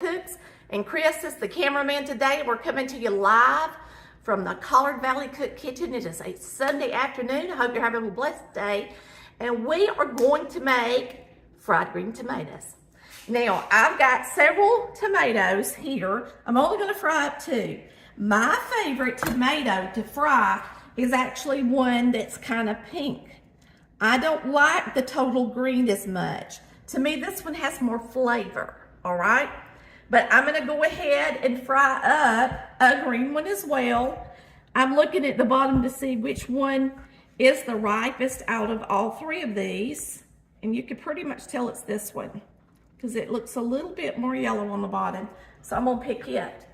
Cooks, and Chris is the cameraman today. We're coming to you live from the Collard Valley Cook Kitchen. It is a Sunday afternoon. I hope you're having a blessed day. And we are going to make fried green tomatoes. Now, I've got several tomatoes here. I'm only going to fry up 2. My favorite tomato to fry is actually one that's kind of pink. I don't like the total green as much. To me, this one has more flavor, all right? But I'm gonna go ahead and fry up a green one as well. I'm looking at the bottom to see which one is the ripest out of all 3 of these. And you can pretty much tell it's this one because it looks a little bit more yellow on the bottom. So I'm gonna pick it.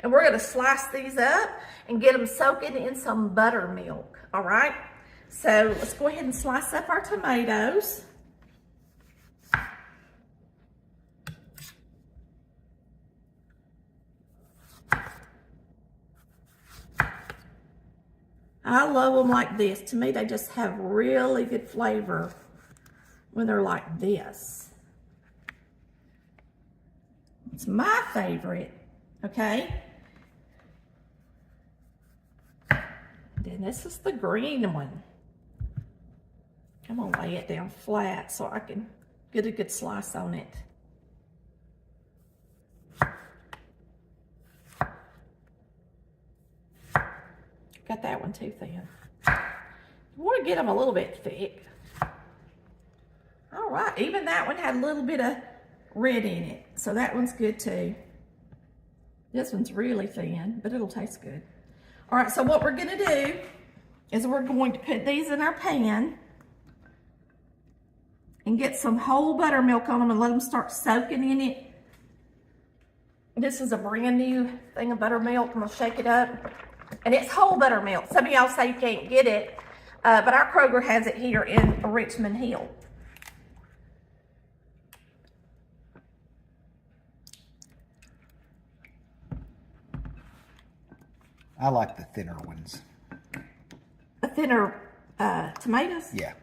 And we're gonna slice these up and get them soaking in some buttermilk, all right? So let's go ahead and slice up our tomatoes. I love them like this. To me, they just have really good flavor when they're like this. It's my favorite, okay? Then this is the green one. I'm gonna lay it down flat so I can get a good slice on it. Got that one too thin. You want to get them a little bit thick. All right, even that one had a little bit of red in it, so that one's good too. This one's really thin, but it'll taste good. All right, so what we're gonna do is we're going to put these in our pan and get some whole buttermilk on them and let them start soaking in it. This is a brand new thing of buttermilk. I'm gonna shake it up. And it's whole buttermilk. Some of y'all say you can't get it, but our Kroger has it here in Richmond Hill. I like the thinner ones. The thinner tomatoes? Yeah.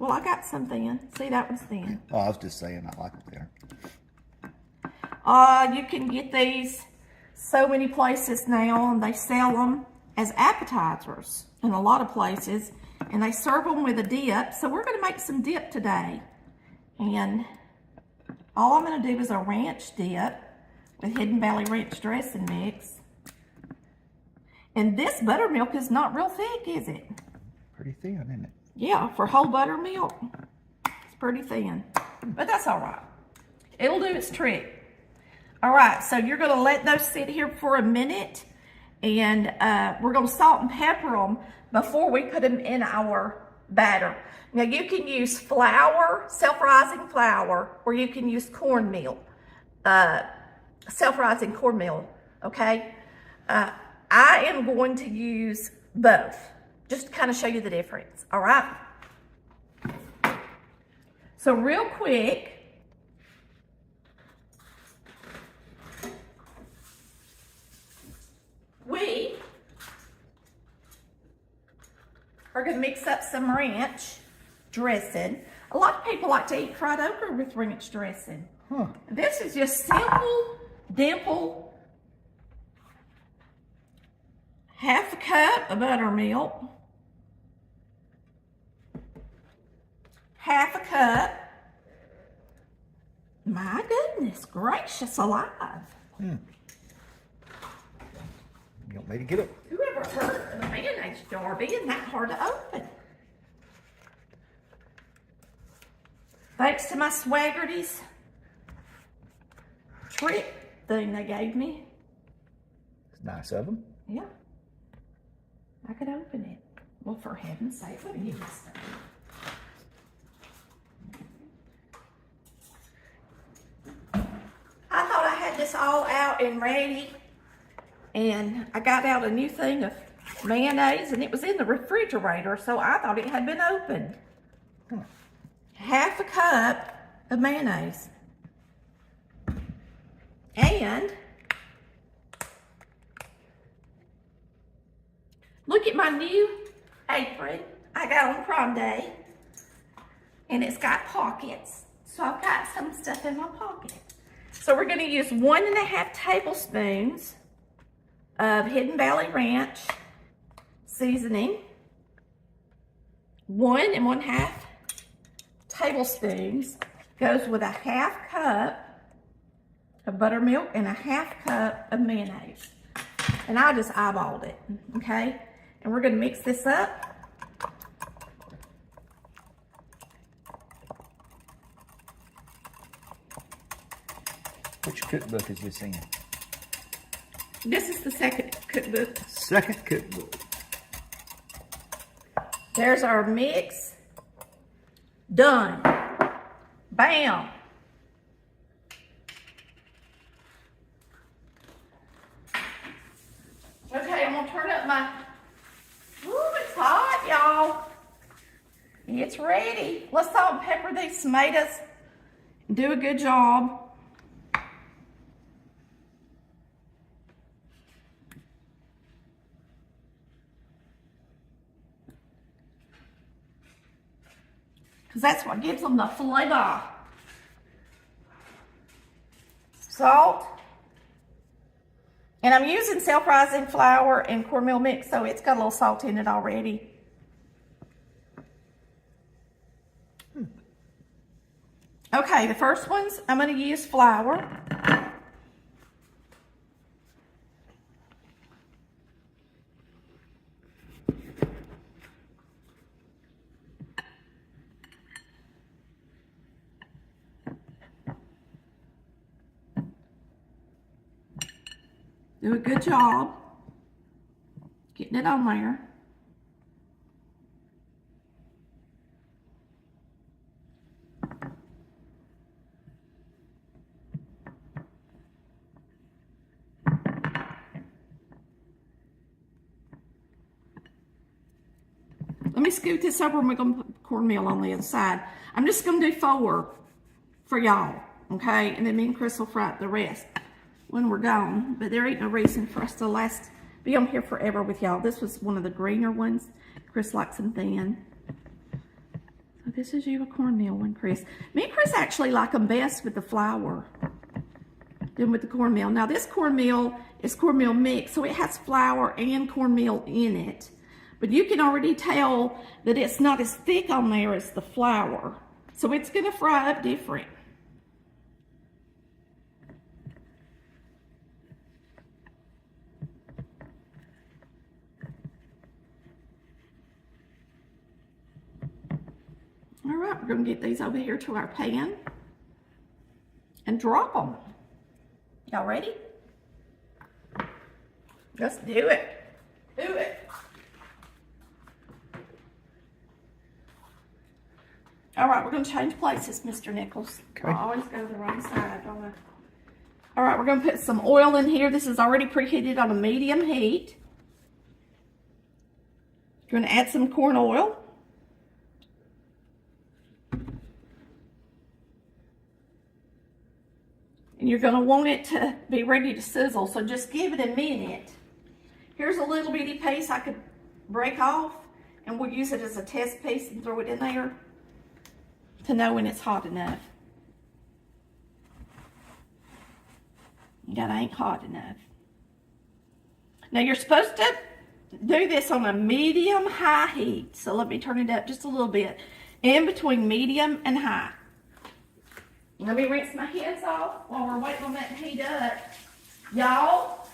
Well, I got some thin. See, that one's thin. Oh, I was just saying I like the thinner. You can get these so many places now, and they sell them as appetizers in a lot of places, and they serve them with a dip. So we're going to make some dip today, and all I'm going to do is a ranch dip with Hidden Valley Ranch dressing mix. And this buttermilk is not real thick, is it? Pretty thin, isn't it? Yeah, for whole buttermilk, it's pretty thin, but that's all right. It'll do its trick. All right, so you're gonna let those sit here for a minute, and we're gonna salt and pepper them before we put them in our batter. Now you can use flour, self-rising flour, or you can use cornmeal, self-rising cornmeal, okay? I am going to use both, just to kind of show you the difference, all right? So real quick, we are going to mix up some ranch dressing. A lot of people like to eat fried okra with ranch dressing. This is just simple, dimple, half a cup of buttermilk, half a cup. My goodness gracious alive. You want me to get it? Whoever heard of a mayonnaise jar being that hard to open? Thanks to my Swaggerty's trick thing they gave me. It's nice of them. Yeah. I could open it. Well, for heaven's sake, let me get this stuff. I thought I had this all out and ready. And I got out a new thing of mayonnaise, and it was in the refrigerator, so I thought it had been opened. Half a cup of mayonnaise. And look at my new apron I got on prom day. And it's got pockets. So I've got some stuff in my pocket. So we're gonna use 1.5 tablespoons of Hidden Valley Ranch seasoning. 1 1/2 tablespoons goes with a 1/2 cup of buttermilk and a 1/2 cup of mayonnaise. And I just eyeballed it, okay? And we're gonna mix this up. Which cookbook is this in? This is the second cookbook. Second cookbook. There's our mix. Done. Bam. Okay, I'm gonna turn up my, ooh, it's hot, y'all. It's ready. Let's salt and pepper these tomatoes and do a good job. Because that's what gives them the flavor. Salt. And I'm using self-rising flour and cornmeal mix, so it's got a little salt in it already. Okay, the first ones, I'm going to use flour. Do a good job getting it on there. Let me scoot this over and we're going to put cornmeal on the other side. I'm just going to do 4 for y'all, okay? And then me and Chris will fry the rest when we're gone. But there ain't no reason for us to be on here forever with y'all. This was one of the greener ones. Chris likes them thin. So this is you a cornmeal one, Chris. Me and Chris actually like them best with the flour than with the cornmeal. Now this cornmeal is cornmeal mix, so it has flour and cornmeal in it. But you can already tell that it's not as thick on there as the flour. So it's gonna fry up different. All right, we're gonna get these over here to our pan and drop them. Y'all ready? Let's do it. Do it. All right, we're going to change places, Mr. Nichols. Okay. I always go to the wrong side, don't I? All right, we're going to put some oil in here. This is already preheated on a medium heat. You're going to add some corn oil. And you're going to want it to be ready to sizzle, so just give it a minute. Here's a little bitty piece I could break off, and we'll use it as a test piece and throw it in there to know when it's hot enough. That ain't hot enough. Now you're supposed to do this on a medium-high heat. So let me turn it up just a little bit. In between medium and high. Let me rinse my hands off while we're waiting on that to heat up. Y'all,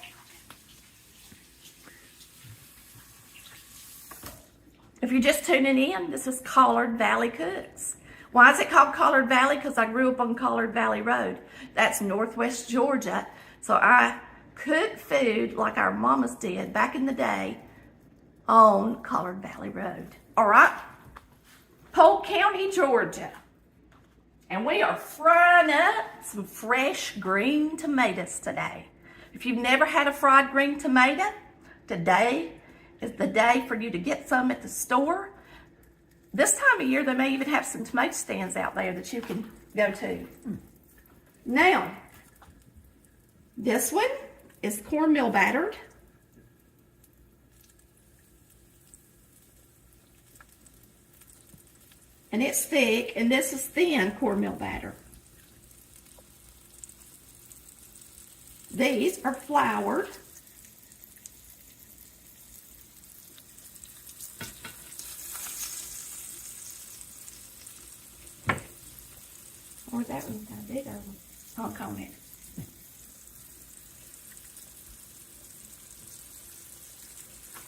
if you're just tuning in, this is Collard Valley Cooks. Why is it called Collard Valley? Because I grew up on Collard Valley Road. That's Northwest Georgia. So I cook food like our mamas did back in the day on Collard Valley Road. All right? Polk County, Georgia. And we are frying up some fresh green tomatoes today. If you've never had a fried green tomato, today is the day for you to get some at the store. This time of year, they may even have some tomato stands out there that you can go to. Now, this one is cornmeal battered. And it's thick, and this is thin cornmeal batter. These are floured. Or that one's got a bigger hunk on it.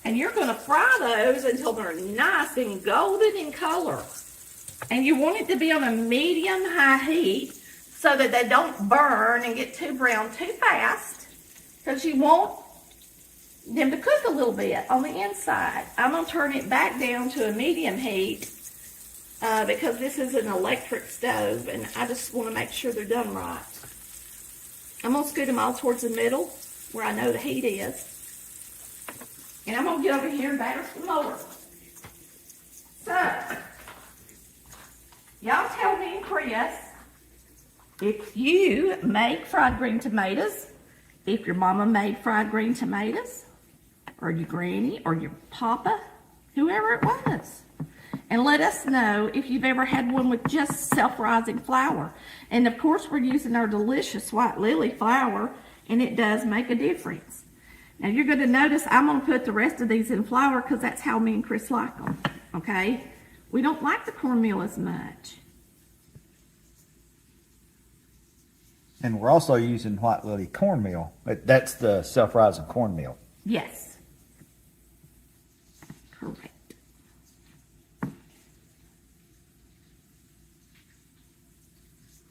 And you're going to fry those until they're nice and golden in color. And you want it to be on a medium-high heat so that they don't burn and get too brown too fast. Because you want them to cook a little bit on the inside. I'm going to turn it back down to a medium heat because this is an electric stove and I just want to make sure they're done right. I'm going to scoot them all towards the middle where I know the heat is. And I'm going to get over here and batter some more. So, y'all tell me and Chris, if you make fried green tomatoes, if your mama made fried green tomatoes, or your granny, or your papa, whoever it was. And let us know if you've ever had one with just self-rising flour. And of course, we're using our delicious white lily flour, and it does make a difference. Now you're going to notice I'm going to put the rest of these in flour because that's how me and Chris like them, okay? We don't like the cornmeal as much. And we're also using white lily cornmeal. That's the self-rising cornmeal. Yes. Correct.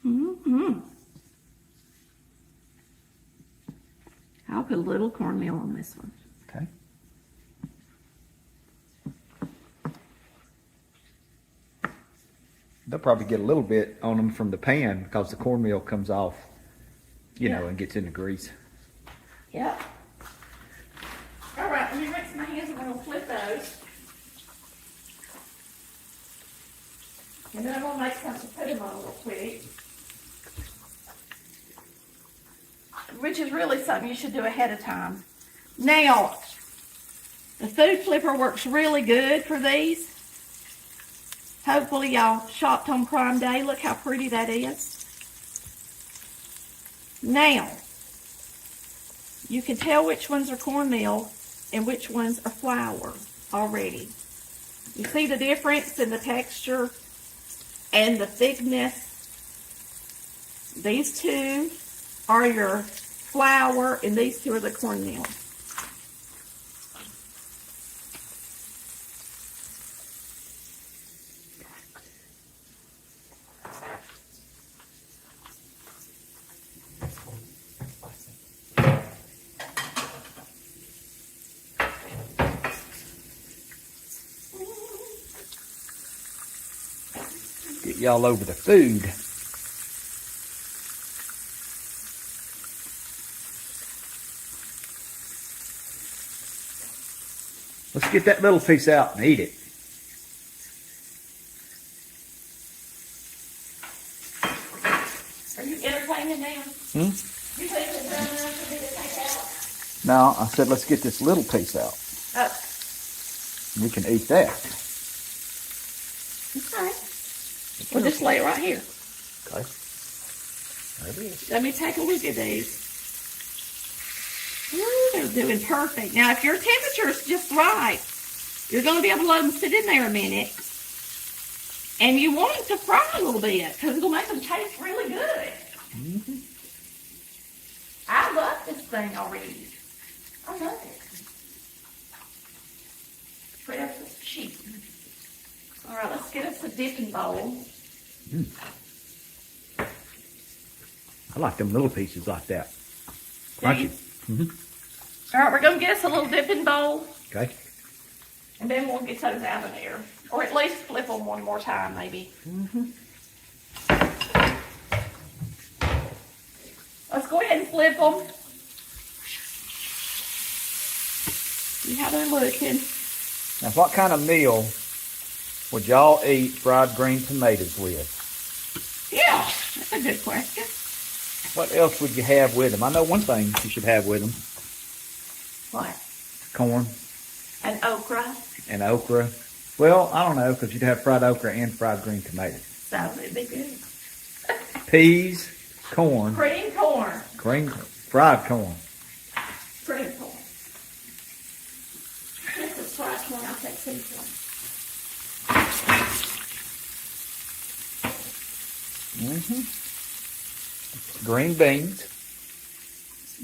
Mm-hmm. I'll put a little cornmeal on this one. Okay. They'll probably get a little bit on them from the pan because the cornmeal comes off, you know, and gets in the grease. Yep. All right, let me rinse my hands and we're going to flip those. And then I'm going to make something to put them on real quick. Which is really something you should do ahead of time. Now, the food flipper works really good for these. Hopefully y'all shopped on Prime Day. Look how pretty that is. Now, you can tell which ones are cornmeal and which ones are flour already. You see the difference in the texture and the thickness? These two are your flour and these two are the cornmeal. Get y'all over the food. Let's get that little piece out and eat it. Are you entertaining now? You think it's done enough for me to take out? No, I said let's get this little piece out. Oh. We can eat that. Okay. We'll just lay it right here. Okay. There it is. Let me take a look at these. Ooh, they're doing perfect. Now, if your temperature is just right, you're going to be able to let them sit in there a minute. And you want them to fry a little bit because it'll make them taste really good. Mm-hmm. I love this thing already. I love it. Press is cheap. All right, let's get us a dipping bowl. I like them little pieces like that. Crunchy. All right, we're going to get us a little dipping bowl. Okay. And then we'll get those out of there. Or at least flip them one more time, maybe. Let's go ahead and flip them. See how they're looking. Now, what kind of meal would y'all eat fried green tomatoes with? Yeah, that's a good question. What else would you have with them? I know one thing you should have with them. What? Corn And okra. and okra. Well, I don't know, because you'd have fried okra and fried green tomatoes. So it'd be good. Peas, corn, Cream corn. fried corn. Cream corn. This is fried corn. I'll take sweet corn. Green beans.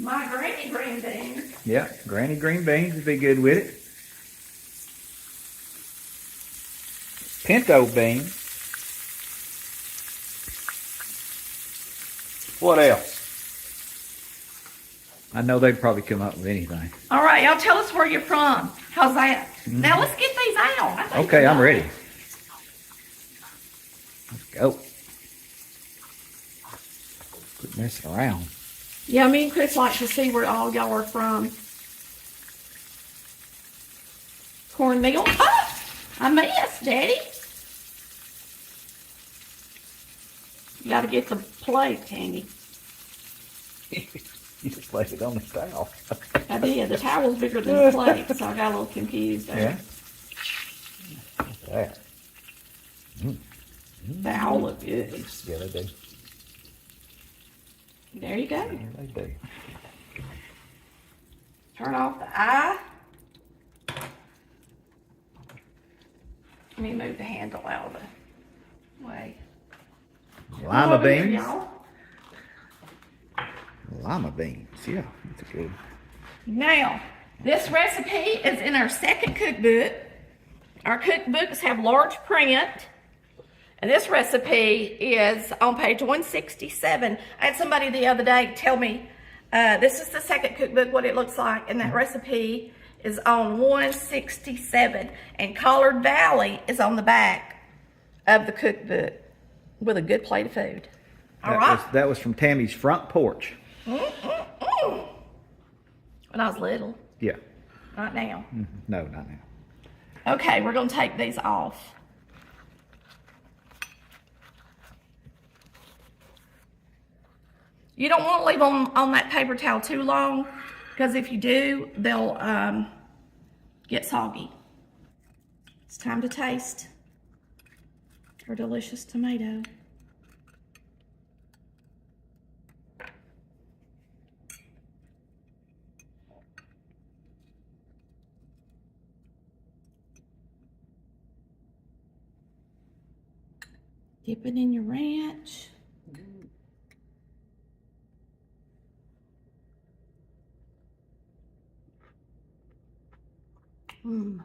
My granny green beans. Yeah, granny green beans would be good with it. Pinto beans. What else? I know they'd probably come up with anything. All right, y'all tell us where you're from. How's that? Now let's get these out. I think Okay, they're I'm done. ready. Let's go. Quit messing around. Yeah, me and Chris like to see where all y'all are from. Cornmeal. Ah! I missed, Daddy. You gotta get the plate, Tammy. You just laid it on the towel. I did. The towel's bigger than the plate, so I got a little confused there. Yeah. Look at that. They all look good. Yeah, they do. There you go. Yeah, they do. Turn off the eye. Let me move the handle out of the way. Lima Over here, beans. y'all. Lima beans. Yeah, that's good. Now, this recipe is in our second cookbook. Our cookbooks have large print. And this recipe is on page 167. I had somebody the other day tell me, this is the second cookbook, what it looks like. And that recipe is on 167. And Collard Valley is on the back of the cookbook with a good plate of food. All right. That was from Tammy's front porch. When I was little, Yeah. not now. No, not now. Okay, we're gonna take these off. You don't want to leave them on that paper towel too long, because if you do, they'll get soggy. It's time to taste our delicious tomato. Dip it in your ranch. Mmm.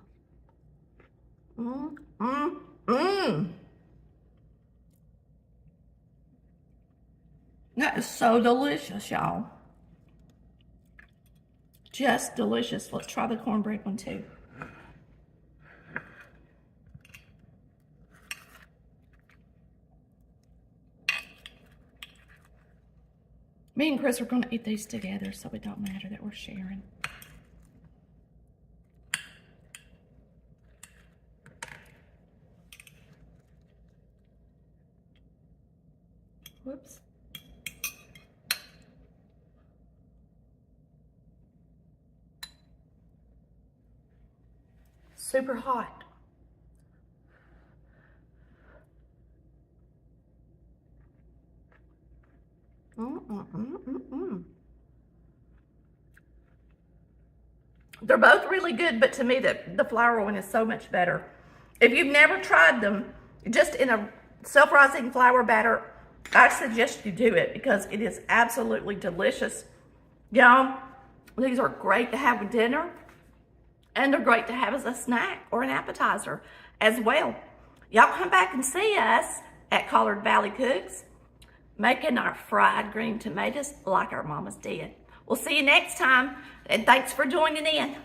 Mmm. Mmm. Mmm. That is so delicious, y'all. Just delicious. Let's try the cornbread one too. Me and Chris are going to eat these together, so it don't matter that we're sharing. Whoops. Super hot. They're both really good, but to me, the flour one is so much better. If you've never tried them, just in a self-rising flour batter, I suggest you do it because it is absolutely delicious. Y'all, these are great to have with dinner, and they're great to have as a snack or an appetizer as well. Y'all come back and see us at Collard Valley Cooks, making our fried green tomatoes like our mamas did. We'll see you next time, and thanks for joining in.